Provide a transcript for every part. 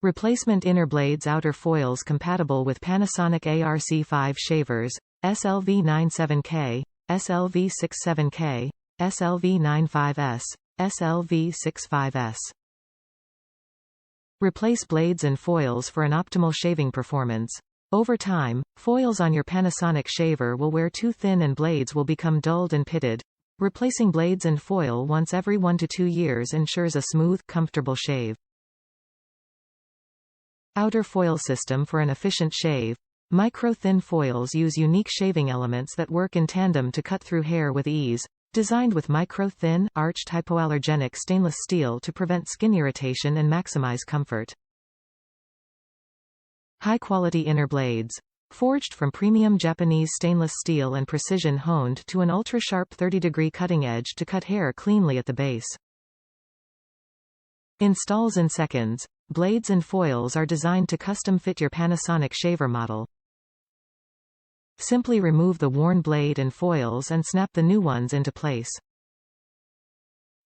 Replacement inner blades, outer foils compatible with Panasonic ARC5 shavers, SLV97K, SLV67K, SLV95S, SLV65S. Replace blades and foils for an optimal shaving performance. Over time, foils on your Panasonic shaver will wear too thin and blades will become dulled and pitted. Replacing blades and foil once every 1 to 2 years ensures a smooth, comfortable shave. Outer foil system for an efficient shave. Micro-thin foils use unique shaving elements that work in tandem to cut through hair with ease. Designed with micro-thin, arched hypoallergenic stainless steel to prevent skin irritation and maximize comfort. High-quality inner blades. Forged from premium Japanese stainless steel and precision honed to an ultra-sharp 30-degree cutting edge to cut hair cleanly at the base. Installs in seconds. Blades and foils are designed to custom fit your Panasonic shaver model. Simply remove the worn blade and foils and snap the new ones into place.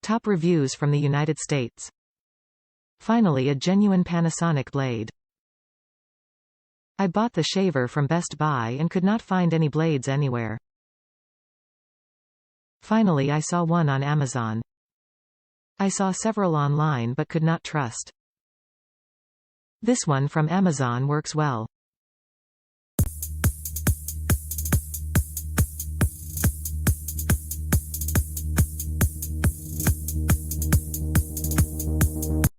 Top reviews from the United States. Finally, a genuine Panasonic blade. I bought the shaver from Best Buy and could not find any blades anywhere. Finally, I saw one on Amazon. I saw several online but could not trust. This one from Amazon works well.